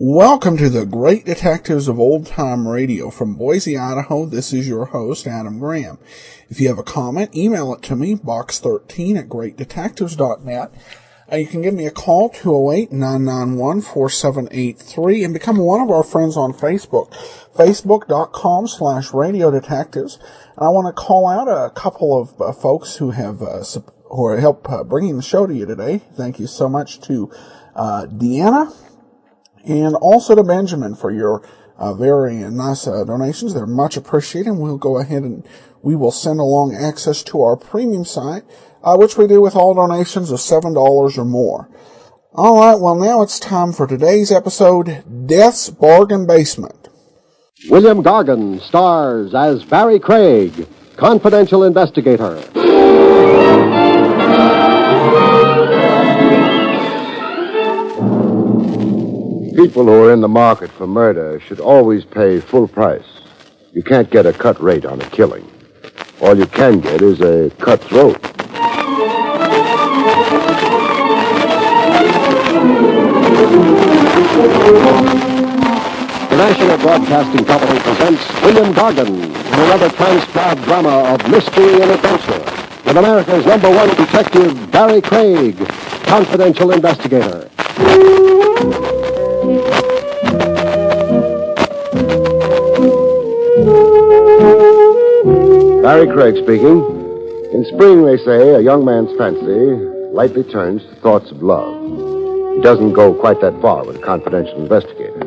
Welcome to the Great Detectives of Old Time Radio. From Boise, Idaho, this is your host, Adam Graham. If you have a comment, email it to me, box13@greatdetectives.net. You can give me a call, 208-991-4783, and become one of our friends on Facebook, facebook.com/Radio Detectives. And I want to call out a couple of folks who have helped bringing the show to you today. Thank you so much to Deanna, and also to Benjamin for your very nice donations. They're much appreciated. We'll go ahead and we will send along access to our premium site, which we do with all donations of $7 or more. All right, well, now it's time for today's episode, Death's Bargain Basement. William Gargan stars as Barrie Craig, confidential investigator. People who are in the market for murder should always pay full price. You can't get a cut rate on a killing. All you can get is a cutthroat. The National Broadcasting Company presents William Gargan in another transcribed drama of mystery and adventure with America's #1 detective, Barrie Craig, confidential investigator. Barrie Craig speaking. In spring, they say, a young man's fancy lightly turns to thoughts of love. He doesn't go quite that far with a confidential investigator.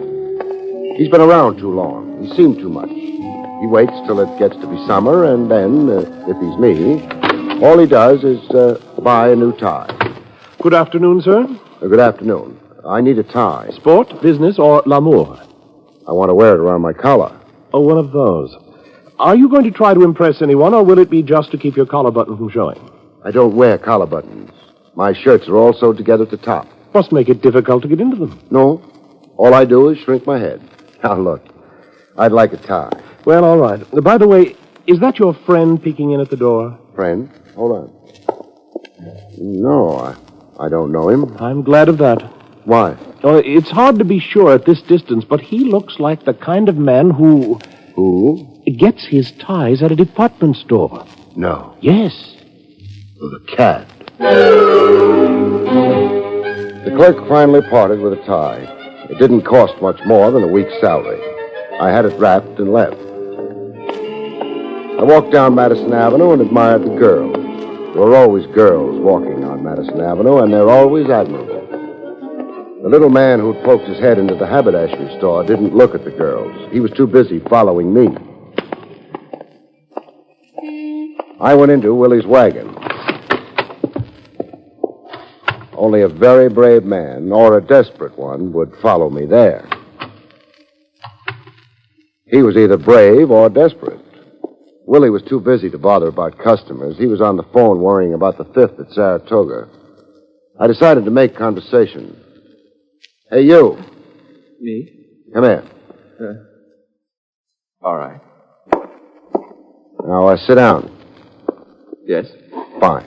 He's been around too long. He's seen too much. He waits till it gets to be summer, and then, if he's me, all he does is buy a new tie. Good afternoon, sir. Good afternoon. I need a tie. Sport, business, or l'amour? I want to wear it around my collar. Oh, one of those. Are you going to try to impress anyone, or will it be just to keep your collar button from showing? I don't wear collar buttons. My shirts are all sewed together at the top. Must make it difficult to get into them. No. All I do is shrink my head. Now, look. I'd like a tie. Well, all right. By the way, is that your friend peeking in at the door? Friend? Hold on. No, I don't know him. I'm glad of that. Why? Oh, it's hard to be sure at this distance, but he looks like the kind of man who... Who? Gets his ties at a department store. No. Yes. Oh, the cat. The clerk finally parted with a tie. It didn't cost much more than a week's salary. I had it wrapped and left. I walked down Madison Avenue and admired the girls. There were always girls walking on Madison Avenue, and they're always admirable. The little man who'd poked his head into the haberdashery store didn't look at the girls. He was too busy following me. I went into Willie's wagon. Only a very brave man, or a desperate one, would follow me there. He was either brave or desperate. Willie was too busy to bother about customers. He was on the phone worrying about the 5th at Saratoga. I decided to make conversation. Hey, you. Me? Come here. All right. Now, sit down. Yes? Fine.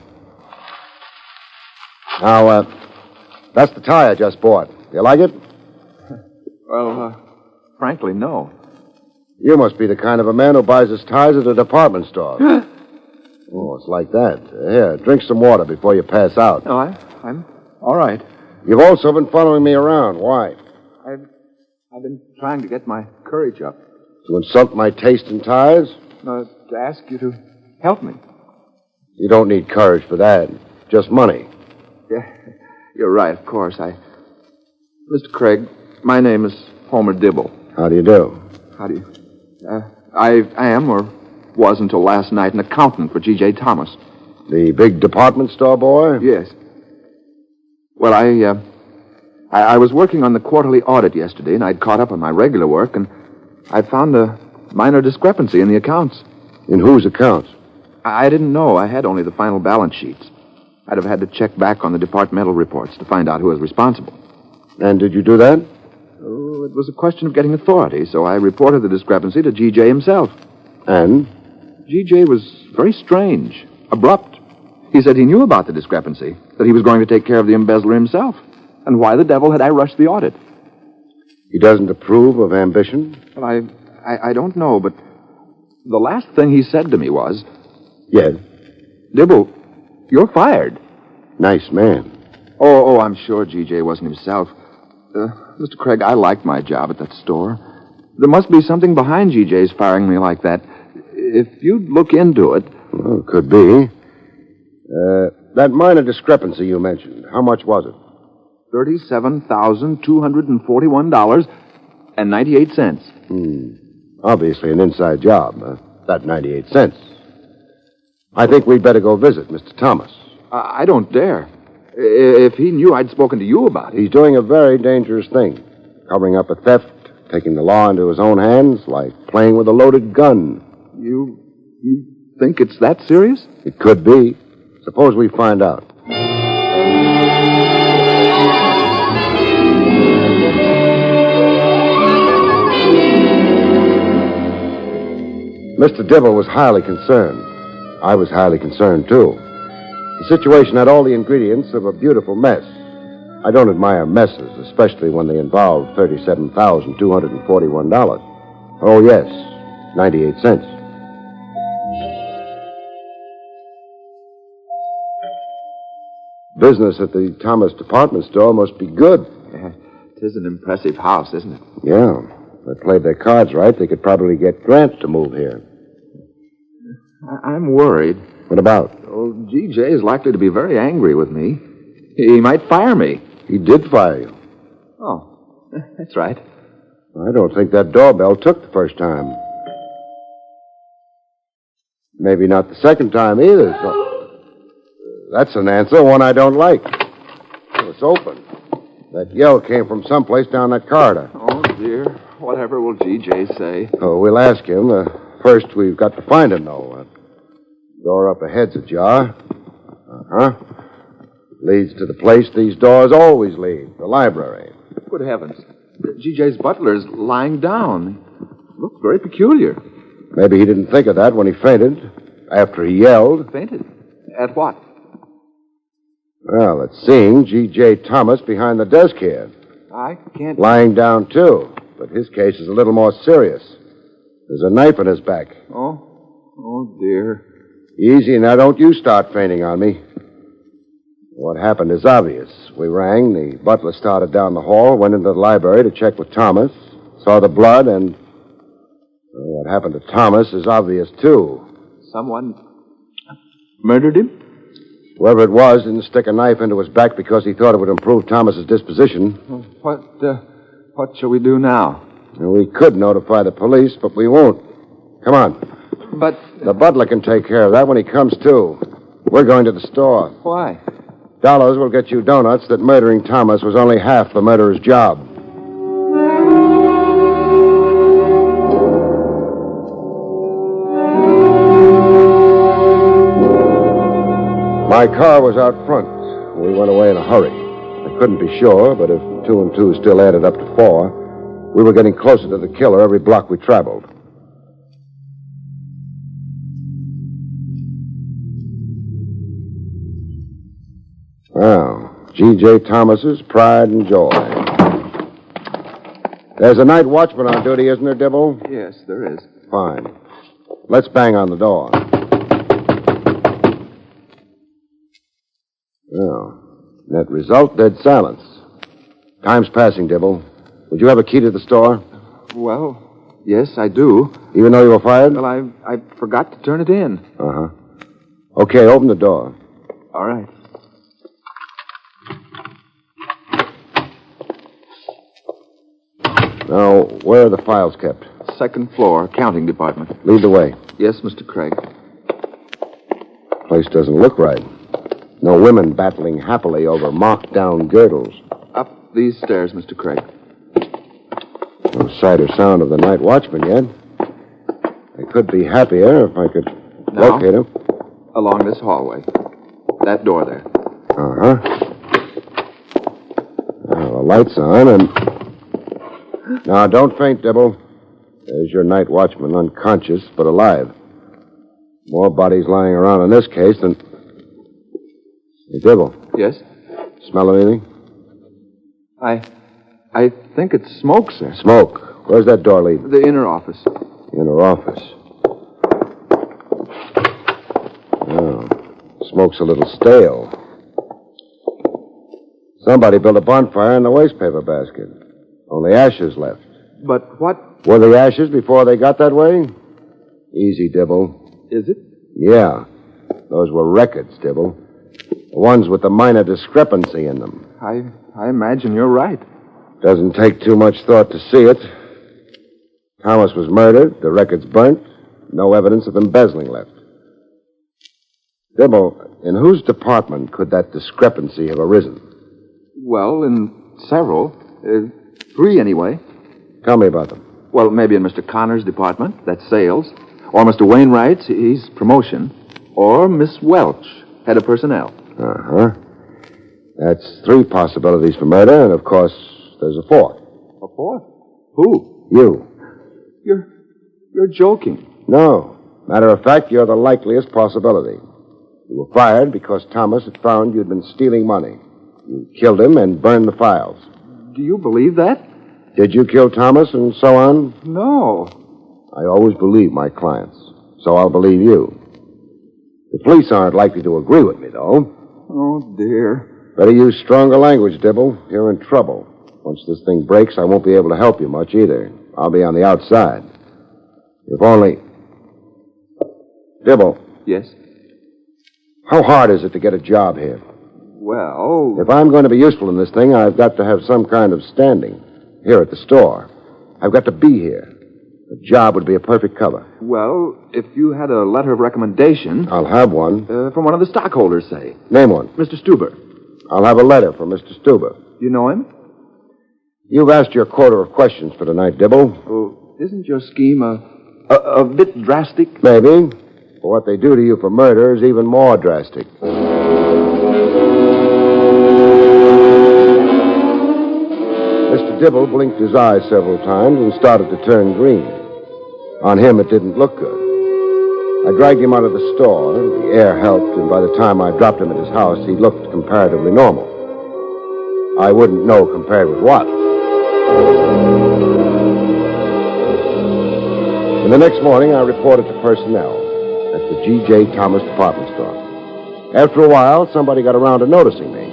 Now, that's the tie I just bought. You like it? Well, frankly, no. You must be the kind of a man who buys his ties at a department store. Oh, it's like that. Here, drink some water before you pass out. No, I'm all right. You've also been following me around. Why? I've been trying to get my courage up. To insult my taste in ties? To ask you to help me. You don't need courage for that. Just money. Yeah, you're right, of course. Mr. Craig, my name is Homer Dibble. How do you do? How do you... I am, or was until last night, an accountant for G.J. Thomas. The big department store boy? Yes. Well, I was working on the quarterly audit yesterday, and I'd caught up on my regular work, and I found a minor discrepancy in the accounts. In whose accounts? I didn't know. I had only the final balance sheets. I'd have had to check back on the departmental reports to find out who was responsible. And did you do that? Oh, it was a question of getting authority, so I reported the discrepancy to G.J. himself. And? G.J. was very strange, abrupt. He said he knew about the discrepancy, that he was going to take care of the embezzler himself. And why the devil had I rushed the audit? He doesn't approve of ambition? Well, I don't know, but the last thing he said to me was... Yes. Dibble, you're fired. Nice man. Oh, I'm sure G.J. wasn't himself. Mr. Craig, I liked my job at that store. There must be something behind G.J.'s firing me like that. If you'd look into it... Well, it could be. That minor discrepancy you mentioned, how much was it? $37,241.98. Obviously an inside job, that 98 cents. I think we'd better go visit Mr. Thomas. I don't dare. If he knew I'd spoken to you about it. He's doing a very dangerous thing. Covering up a theft, taking the law into his own hands, like playing with a loaded gun. You think it's that serious? It could be. Suppose we find out. Mr. Dibble was highly concerned. I was highly concerned, too. The situation had all the ingredients of a beautiful mess. I don't admire messes, especially when they involve $37,241. Oh, yes, 98 cents. Business at the Thomas department store must be good. Yeah, it is an impressive house, isn't it? Yeah. If they played their cards right, they could probably get Grant to move here. I'm worried. What about? Oh, G.J. is likely to be very angry with me. He might fire me. He did fire you. Oh, that's right. I don't think that doorbell took the first time. Maybe not the second time either. So... That's an answer, one I don't like. Oh, it's open. That yell came from someplace down that corridor. Oh, dear. Whatever will G.J. say? Oh, we'll ask him. First, we've got to find him, though. Door up ahead's ajar. Uh-huh. Leads to the place these doors always lead, the library. Good heavens. G.J.'s butler's lying down. Looks very peculiar. Maybe he didn't think of that when he fainted. After he yelled. Fainted? At what? Well, it's seeing G.J. Thomas behind the desk here. I can't... Lying down, too. But his case is a little more serious. There's a knife in his back. Oh, dear. Easy now, don't you start fainting on me. What happened is obvious. We rang, the butler started down the hall, went into the library to check with Thomas, saw the blood, and... Well, what happened to Thomas is obvious, too. Someone murdered him? Whoever it was didn't stick a knife into his back because he thought it would improve Thomas's disposition. What shall we do now? Well, we could notify the police, but we won't. Come on. But... The butler can take care of that when he comes to. We're going to the store. Why? Dollars will get you donuts that murdering Thomas was only half the murderer's job. My car was out front. We went away in a hurry. I couldn't be sure, but if 2 and 2 still added up to 4, we were getting closer to the killer every block we traveled. Well, G.J. Thomas's pride and joy. There's a night watchman on duty, isn't there, Dibble? Yes, there is. Fine. Let's bang on the door. Oh, net result, dead silence. Time's passing, Dibble. Would you have a key to the store? Well, yes, I do. Even though you were fired? Well, I forgot to turn it in. Uh-huh. Okay, open the door. All right. Now, where are the files kept? Second floor, accounting department. Lead the way. Yes, Mr. Craig. Place doesn't look right. No women battling happily over marked-down girdles. Up these stairs, Mr. Craig. No sight or sound of the night watchman yet. I could be happier if I could locate him. Along this hallway. That door there. Uh-huh. Well, the light's on, and... Now, don't faint, Dibble. There's your night watchman, unconscious, but alive. More bodies lying around in this case than... Hey, Dibble. Yes? Smell anything? I think it's smoke, sir. Smoke. Where's that door lead? The inner office. Inner office. Oh, smoke's a little stale. Somebody built a bonfire in the waste paper basket. Only ashes left. But what Were the ashes before they got that way? Easy, Dibble. is it? Yeah. Those were records, Dibble. The ones with the minor discrepancy in them. I imagine you're right. Doesn't take too much thought to see it. Thomas was murdered, the records burnt, no evidence of embezzling left. Dibble, in whose department could that discrepancy have arisen? Well, in several. 3 anyway. Tell me about them. Well, maybe in Mr. Connor's department. That's sales. Or Mr. Wainwright's. He's promotion. Or Miss Welch, head of personnel. Uh-huh. That's 3 possibilities for murder, and of course, there's a 4th. A 4th? Who? You. You're joking. No. Matter of fact, you're the likeliest possibility. You were fired because Thomas had found you'd been stealing money. You killed him and burned the files. Do you believe that? Did you kill Thomas and so on? No. I always believe my clients, so I'll believe you. The police aren't likely to agree with me, though. Oh, dear. Better use stronger language, Dibble. You're in trouble. Once this thing breaks, I won't be able to help you much either. I'll be on the outside. If only... Dibble, Yes? how hard is it to get a job here? Well... If I'm going to be useful in this thing, I've got to have some kind of standing. Here at the store. I've got to be here. A job would be a perfect cover. Well, if you had a letter of recommendation... I'll have one. from one of the stockholders, say. Name one. Mr. Stuber. I'll have a letter from Mr. Stuber. You know him? You've asked your quota of questions for tonight, Dibble. Oh, isn't your scheme a bit drastic? Maybe. But what they do to you for murder is even more drastic. Mr. Dibble blinked his eyes several times and started to turn green. On him, it didn't look good. I dragged him out of the store. The air helped, and by the time I dropped him at his house, he looked comparatively normal. I wouldn't know compared with what. And the next morning, I reported to personnel at the G.J. Thomas department store. After a while, somebody got around to noticing me.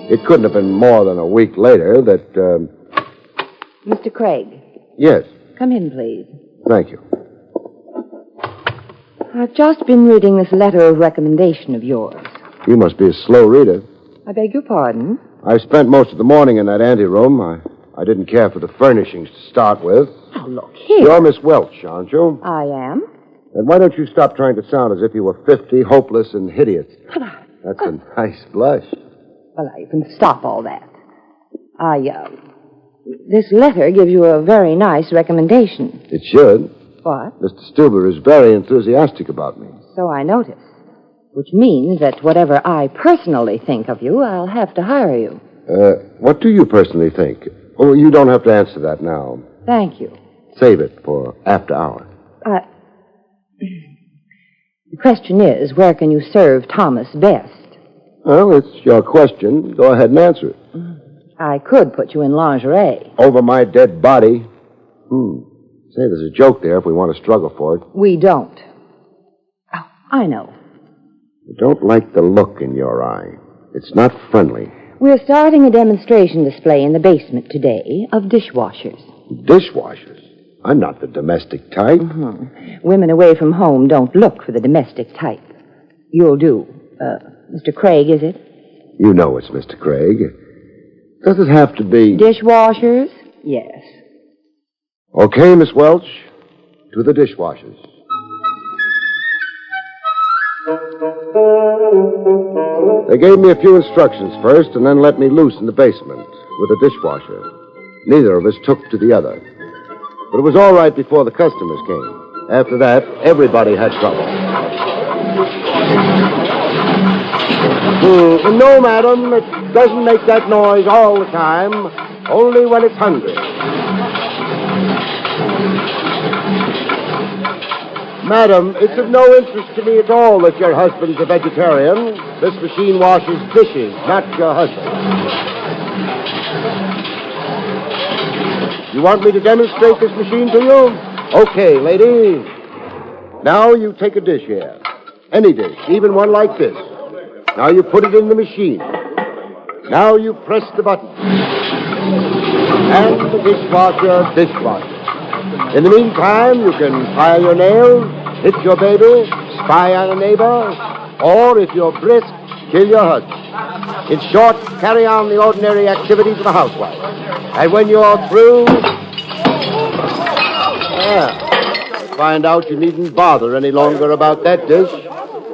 It couldn't have been more than a week later that, Mr. Craig, Yes, come in, please. thank you. I've just been reading this letter of recommendation of yours. You must be a slow reader. I beg your pardon? I spent most of the morning in that anteroom. I didn't care for the furnishings to start with. Now, look here. You're Miss Welch, aren't you? I am. And why don't you stop trying to sound as if you were 50, hopeless, and hideous? That's a nice blush. Well, now, you can stop all that. This letter gives you a very nice recommendation. It should. What? Mr. Stuber is very enthusiastic about me. So I notice. Which means that whatever I personally think of you, I'll have to hire you. What do you personally think? Oh, you don't have to answer that now. Thank you. Save it for after hours. The question is, where can you serve Thomas best? Well, it's your question. Go ahead and answer it. I could put you in lingerie. Over my dead body. Say, there's a joke there if we want to struggle for it. We don't. Oh, I know. I don't like the look in your eye. It's not friendly. We're starting a demonstration display in the basement today of dishwashers. Dishwashers? I'm not the domestic type. Women away from home don't look for the domestic type. You'll do. Mr. Craig, is it? You know it's Mr. Craig. Does it have to be... Dishwashers? Yes. Okay, Miss Welch. To the dishwashers. They gave me a few instructions first and then let me loose in the basement with a dishwasher. Neither of us took to the other. But it was all right before the customers came. After that, everybody had trouble. No, madam, it doesn't make that noise all the time, only when it's hungry. Madam, it's of no interest to me at all that your husband's a vegetarian. This machine washes dishes, not your husband. You want me to demonstrate this machine to you? Okay, lady. Now you take a dish here. Any dish, even one like this. Now you put it in the machine. Now you press the button. And the dishwasher. In the meantime, you can file your nails, hit your baby, spy on a neighbor, or if you're brisk, kill your husband. In short, carry on the ordinary activities of a housewife. And when you're through, find out you needn't bother any longer about that dish.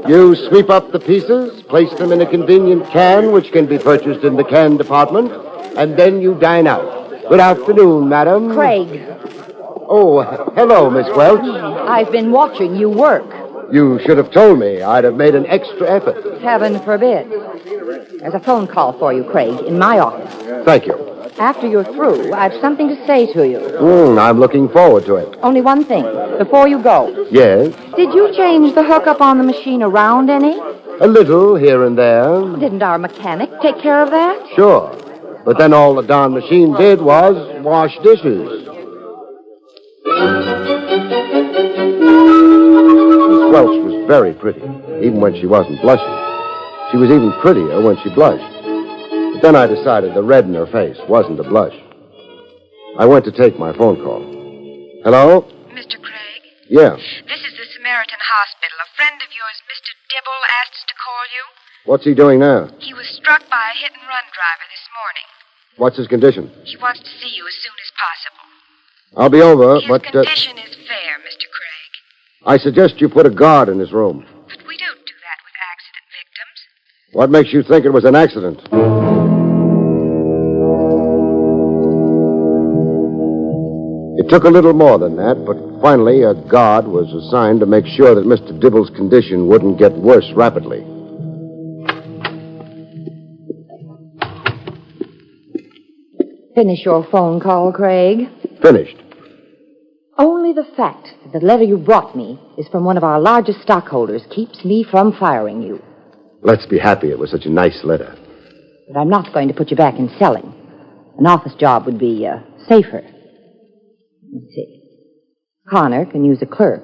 You sweep up the pieces, place them in a convenient can, which can be purchased in the can department, and then you dine out. Good afternoon, madam. Craig, Oh, hello, Miss Welch. I've been watching you work. You should have told me. I'd have made an extra effort. Heaven forbid. There's a phone call for you, Craig, in my office. Thank you. After you're through, I've something to say to you. I'm looking forward to it. Only one thing, before you go. Yes? Did you change the hookup on the machine around any? A little here and there. Didn't our mechanic take care of that? Sure. But then all the darn machine did was wash dishes. Miss Welch was very pretty, even when she wasn't blushing. She was even prettier when she blushed. But then I decided the red in her face wasn't a blush. I went to take my phone call. Hello? Mr. Craig? Yeah. This is the Samaritan Hospital. A friend of yours, Mr. Dibble, asked us to call you. What's he doing now? He was struck by a hit-and-run driver this morning. What's his condition? He wants to see you as soon as possible. I'll be over, His but... condition is fair, Mr. Craig. I suggest you put a guard in his room. But we don't do that with accident victims. What makes you think it was an accident? It took a little more than that, but finally a guard was assigned to make sure that Mr. Dibble's condition wouldn't get worse rapidly. Finish your phone call, Craig. Finished. Only the fact that the letter you brought me is from one of our largest stockholders keeps me from firing you. Let's be happy it was such a nice letter. But I'm not going to put you back in selling. An office job would be safer. Let's see. Connor can use a clerk.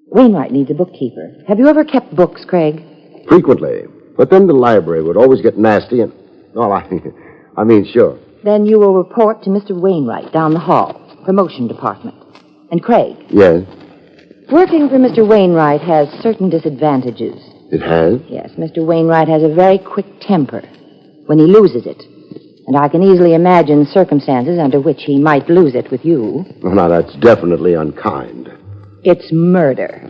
Wainwright needs a bookkeeper. Have you ever kept books, Craig? Frequently. But then the library would always get nasty and... Well, I mean, sure. Then you will report to Mr. Wainwright down the hall, promotion department. And Craig, Yes, working for Mr. Wainwright has certain disadvantages. it has. Yes, Mr. Wainwright has a very quick temper when he loses it. And I can easily imagine circumstances under which he might lose it with you. Well, now, that's definitely unkind. It's murder.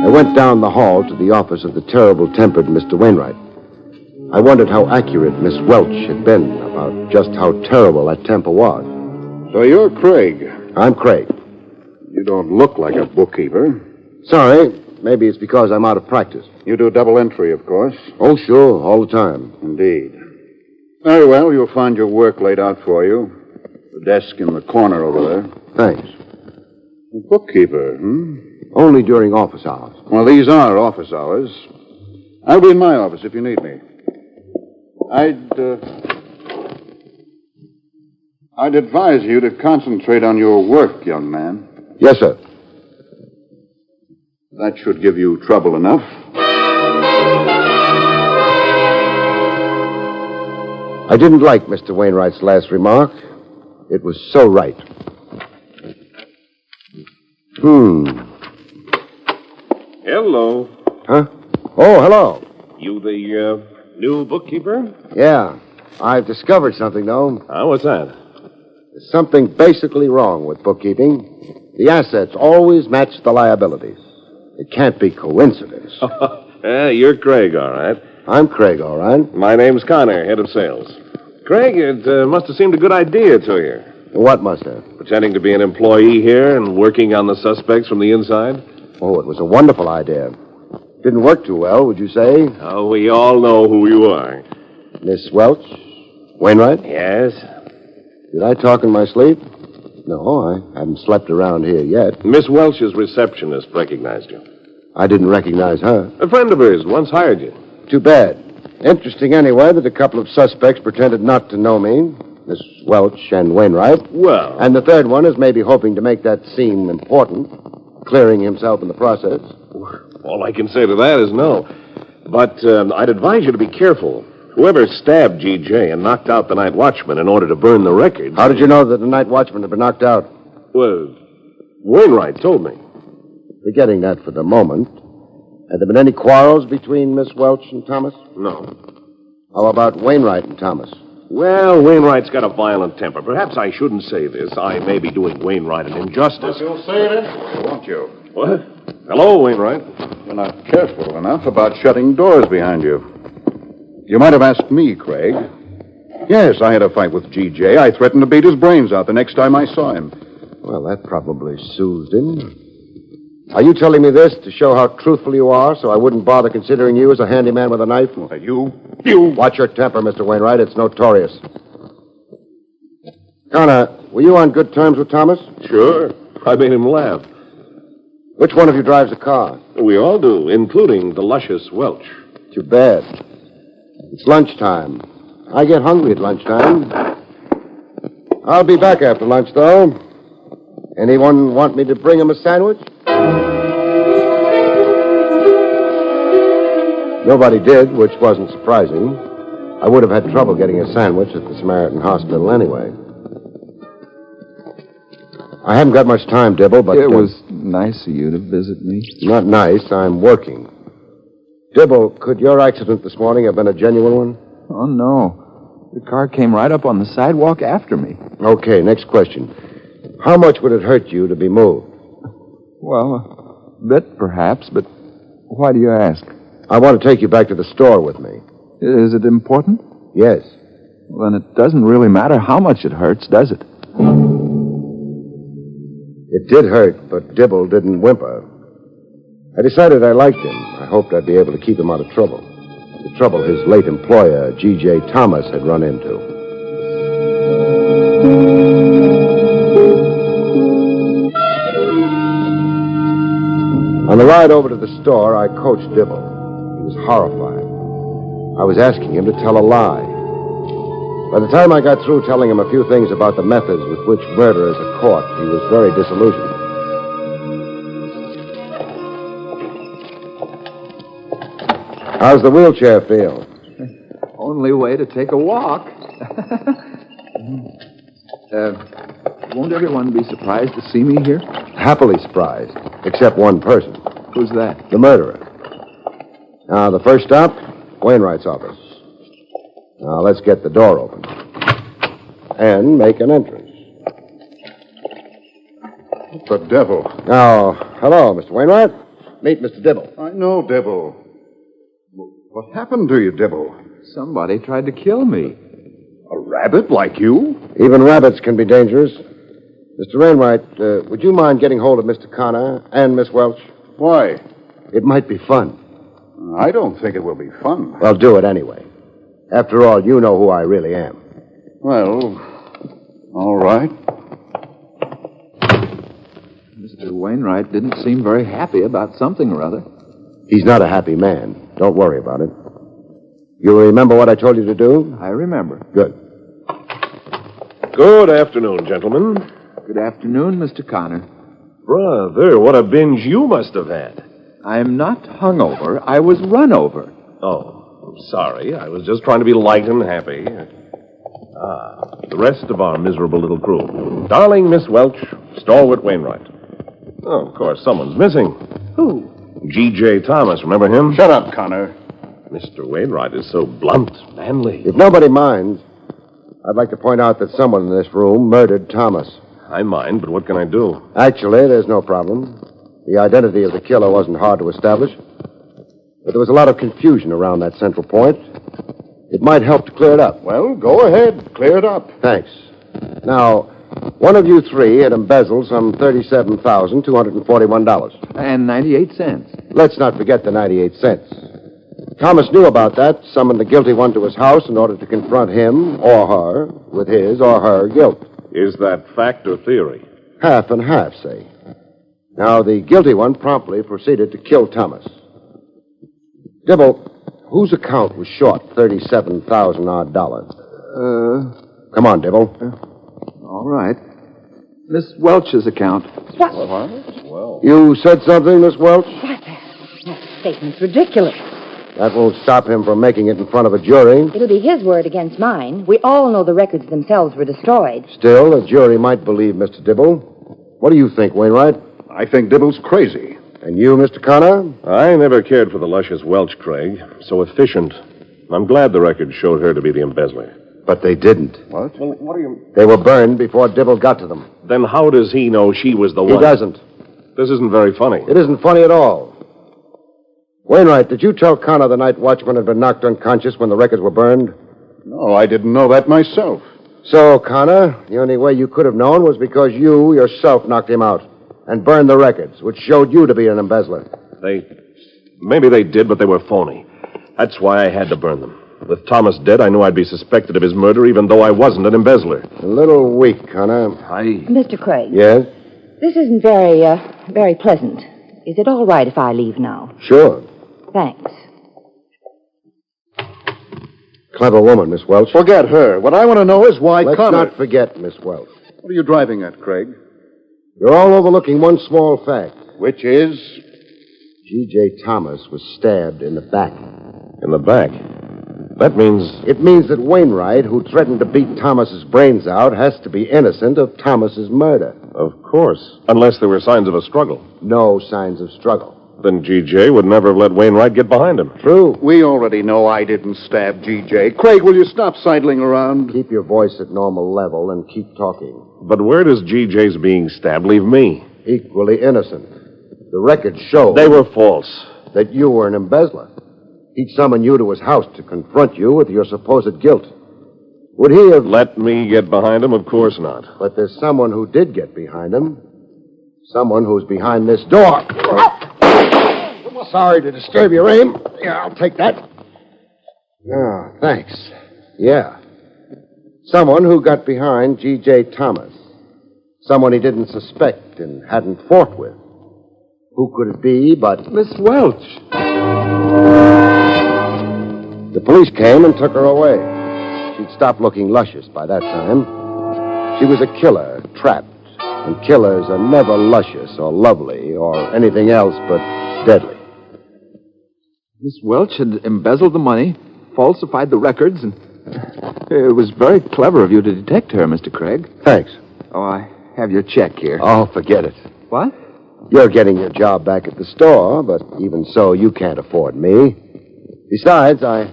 I went down the hall to the office of the terrible-tempered Mr. Wainwright. I wondered how accurate Miss Welch had been about just how terrible that temper was. So you're Craig. I'm Craig. You don't look like a bookkeeper. Sorry, maybe it's because I'm out of practice. You do double entry, of course. Oh, sure, all the time. Indeed. Very well, you'll find your work laid out for you. The desk in the corner over there. Thanks. A bookkeeper, Only during office hours. Well, these are office hours. I'll be in my office if you need me. I'd advise you to concentrate on your work, young man. Yes, sir. That should give you trouble enough. I didn't like Mr. Wainwright's last remark. It was so right. Hello. Huh? Oh, hello. You the new bookkeeper? Yeah. I've discovered something, though. What's that? There's something basically wrong with bookkeeping. The assets always match the liabilities. It can't be coincidence. You're Craig, all right. I'm Craig, all right. My name's Connor, head of sales. Craig, it must have seemed a good idea to you. What must have? Pretending to be an employee here and working on the suspects from the inside. Oh, it was a wonderful idea. Didn't work too well, would you say? Oh, we all know who you are. Miss Welch? Wainwright? Yes? Did I talk in my sleep? No, I haven't slept around here yet. Miss Welch's receptionist recognized you. I didn't recognize her. A friend of hers once hired you. Too bad. Interesting anyway that a couple of suspects pretended not to know me. Miss Welch and Wainwright. Well... And the third one is maybe hoping to make that seem important, clearing himself in the process. All I can say to that is no. But I'd advise you to be careful. Whoever stabbed G.J. and knocked out the night watchman in order to burn the records... How did you know that the night watchman had been knocked out? Well, Wainwright told me. Forgetting that for the moment, had there been any quarrels between Miss Welch and Thomas? No. How about Wainwright and Thomas? Well, Wainwright's got a violent temper. Perhaps I shouldn't say this. I may be doing Wainwright an injustice. You'll say it, won't you? What? Hello, Wainwright. You're not careful enough about shutting doors behind you. You might have asked me, Craig. Yes, I had a fight with G.J. I threatened to beat his brains out the next time I saw him. Well, that probably soothed him. Are you telling me this to show how truthful you are so I wouldn't bother considering you as a handyman with a knife? Well, you... Watch your temper, Mr. Wainwright. It's notorious. Connor, were you on good terms with Thomas? Sure. I made him laugh. Which one of you drives the car? We all do, including the luscious Welch. Too bad. It's lunchtime. I get hungry at lunchtime. I'll be back after lunch, though. Anyone want me to bring him a sandwich? Nobody did, which wasn't surprising. I would have had trouble getting a sandwich at the Samaritan Hospital anyway. I haven't got much time, Dibble, but... It was nice of you to visit me. Not nice. I'm working. Dibble, could your accident this morning have been a genuine one? Oh, no. The car came right up on the sidewalk after me. Okay, next question. How much would it hurt you to be moved? Well, a bit, perhaps, but why do you ask? I want to take you back to the store with me. Is it important? Yes. Well, then it doesn't really matter how much it hurts, does it? It did hurt, but Dibble didn't whimper. I decided I liked him. I hoped I'd be able to keep him out of trouble. The trouble his late employer, G.J. Thomas, had run into. On the ride over to the store, I coached Dibble. He was horrified. I was asking him to tell a lie. By the time I got through telling him a few things about the methods with which murderers are caught, he was very disillusioned. How's the wheelchair feel? Only way to take a walk. Won't everyone be surprised to see me here? Happily surprised, except one person. Who's that? The murderer. Now, the first stop, Wainwright's office. Now, let's get the door open. And make an entrance. What the devil? Now, hello, Mr. Wainwright. Meet Mr. Dibble. I know, Dibble. What happened to you, Dibble? Somebody tried to kill me. A rabbit like you? Even rabbits can be dangerous. Mr. Wainwright, would you mind getting hold of Mr. Connor and Miss Welch? Why? It might be fun. I don't think it will be fun. Well, do it anyway. After all, you know who I really am. Well, all right. Mr. Wainwright didn't seem very happy about something or other. He's not a happy man. Don't worry about it. You remember what I told you to do? I remember. Good. Good afternoon, gentlemen. Good afternoon, Mr. Connor. Brother, what a binge you must have had. I'm not hungover. I was run over. Oh, sorry. I was just trying to be light and happy. The rest of our miserable little crew. Darling Miss Welch, stalwart Wainwright. Oh, of course, someone's missing. Who? G.J. Thomas, remember him? Shut up, Connor. Mr. Wainwright is so blunt, manly. If nobody minds, I'd like to point out that someone in this room murdered Thomas. I mind, but what can I do? Actually, there's no problem. The identity of the killer wasn't hard to establish. But there was a lot of confusion around that central point. It might help to clear it up. Well, go ahead. Clear it up. Thanks. Now, one of you three had embezzled some $37,241. And 98 cents. Let's not forget the 98 cents. Thomas knew about that, summoned the guilty one to his house in order to confront him or her with his or her guilt. Is that fact or theory? Half and half, say. Now, the guilty one promptly proceeded to kill Thomas. Dibble, whose account was short $37,000 odd? Come on, Dibble. All right. Miss Welch's account. What? Well. You said something, Miss Welch? What? That statement's ridiculous. That won't stop him from making it in front of a jury. It'll be his word against mine. We all know the records themselves were destroyed. Still, a jury might believe Mr. Dibble. What do you think, Wainwright? I think Dibble's crazy. And you, Mr. Connor? I never cared for the luscious Welch, Craig. So efficient. I'm glad the record showed her to be the embezzler. But they didn't. What? Well, what do you... They were burned before Dibble got to them. Then how does he know she was the one? He doesn't. This isn't very funny. It isn't funny at all. Wainwright, did you tell Connor the night watchman had been knocked unconscious when the records were burned? No, I didn't know that myself. So, Connor, the only way you could have known was because you yourself knocked him out and burned the records, which showed you to be an embezzler. Maybe they did, but they were phony. That's why I had to burn them. With Thomas dead, I knew I'd be suspected of his murder, even though I wasn't an embezzler. A little weak, Connor. Mr. Craig. Yes? This isn't very pleasant. Is it all right if I leave now? Sure. Thanks. Clever woman, Miss Welch. Forget her. What I want to know is why Let's Connor... not forget Miss Welch. What are you driving at, Craig? You're all overlooking one small fact. Which is... G.J. Thomas was stabbed in the back. In the back? That means... It means that Wainwright, who threatened to beat Thomas's brains out, has to be innocent of Thomas's murder. Of course. Unless there were signs of a struggle. No signs of struggle. Then G.J. would never have let Wainwright get behind him. True. We already know I didn't stab G.J. Craig, will you stop sidling around? Keep your voice at normal level and keep talking. But where does G.J.'s being stabbed leave me? Equally innocent. The records show... They were false. ...that you were an embezzler. He'd summon you to his house to confront you with your supposed guilt. Would he have... Let me get behind him? Of course not. But there's someone who did get behind him. Someone who's behind this door. Sorry to disturb your aim. Yeah, I'll take that. Ah, thanks. Yeah. Someone who got behind G.J. Thomas. Someone he didn't suspect and hadn't fought with. Who could it be but... Miss Welch. The police came and took her away. She'd stopped looking luscious by that time. She was a killer, trapped. And killers are never luscious or lovely or anything else but deadly. Miss Welch had embezzled the money, falsified the records, and it was very clever of you to detect her, Mr. Craig. Thanks. Oh, I have your check here. Oh, forget it. What? You're getting your job back at the store, but even so, you can't afford me. Besides, I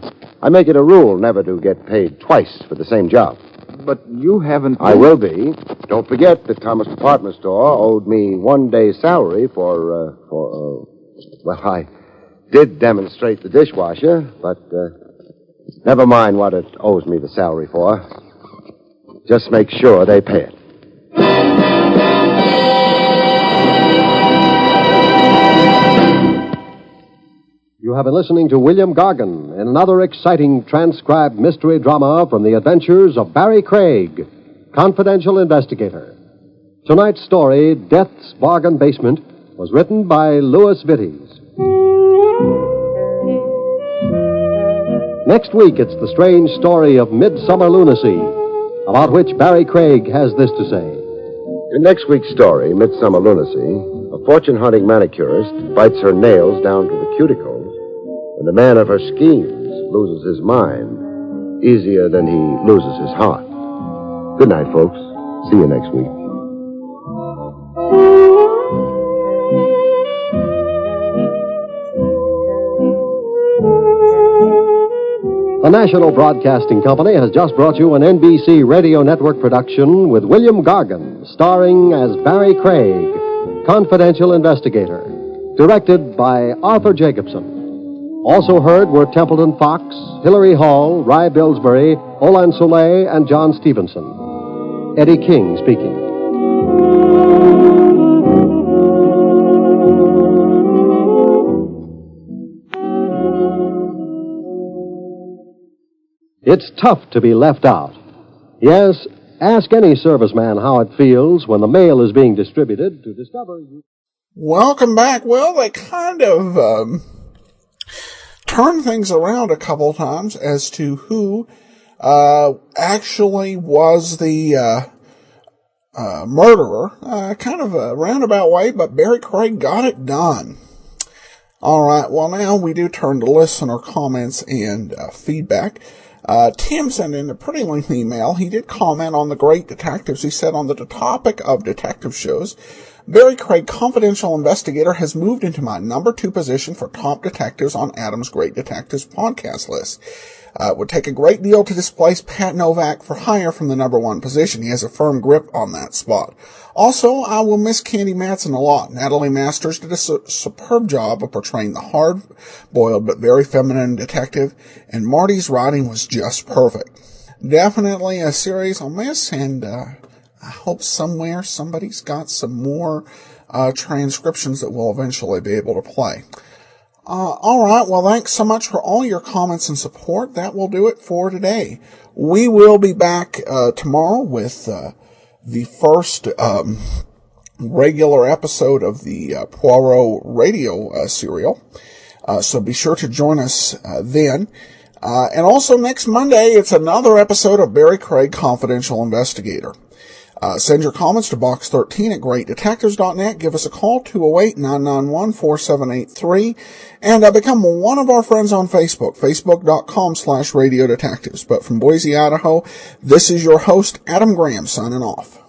make it a rule never to get paid twice for the same job. But you haven't... I will be. Don't forget that Thomas Department Store owed me 1 day's salary for well, I did demonstrate the dishwasher, but never mind what it owes me the salary for. Just make sure they pay it. You have been listening to William Gargan in another exciting transcribed mystery drama from the adventures of Barrie Craig, confidential investigator. Tonight's story, Death's Bargain Basement, was written by Louis Vittes. Next week, it's the strange story of Midsummer Lunacy, about which Barrie Craig has this to say. In next week's story, Midsummer Lunacy, a fortune-hunting manicurist bites her nails down to the cuticles, and the man of her schemes loses his mind easier than he loses his heart. Good night, folks. See you next week. The National Broadcasting Company has just brought you an NBC Radio Network production with William Gargan, starring as Barrie Craig, confidential investigator, directed by Arthur Jacobson. Also heard were Templeton Fox, Hilary Hall, Rye Billsbury, Olan Soleil, and John Stevenson. Eddie King speaking. It's tough to be left out. Yes, ask any serviceman how it feels when the mail is being distributed to discover you... Welcome back. Well, they kind of turned things around a couple times as to who actually was the murderer. Kind of a roundabout way, but Barrie Craig got it done. All right, well, now we do turn to listener comments and feedback. Tim sent in a pretty lengthy email. He did comment on the Great Detectives. He said, on the topic of detective shows, Barrie Craig, Confidential Investigator, has moved into my number 2 position for top detectives on Adam's Great Detectives podcast list. It would take a great deal to displace Pat Novak for hire from the number 1 position. He has a firm grip on that spot. Also, I will miss Candy Matson a lot. Natalie Masters did a superb job of portraying the hard-boiled but very feminine detective, and Marty's writing was just perfect. Definitely a series I'll miss, and I hope somewhere somebody's got some more transcriptions that we'll eventually be able to play. All right, well, thanks so much for all your comments and support. That will do it for today. We will be back tomorrow with the first regular episode of the Poirot radio serial. So be sure to join us then. And also next Monday, it's another episode of Barrie Craig, Confidential Investigator. Send your comments to box 13 at greatdetectives.net. Give us a call, 208-991-4783, and become one of our friends on Facebook, facebook.com/radiodetectives. But from Boise, Idaho, this is your host, Adam Graham, signing off.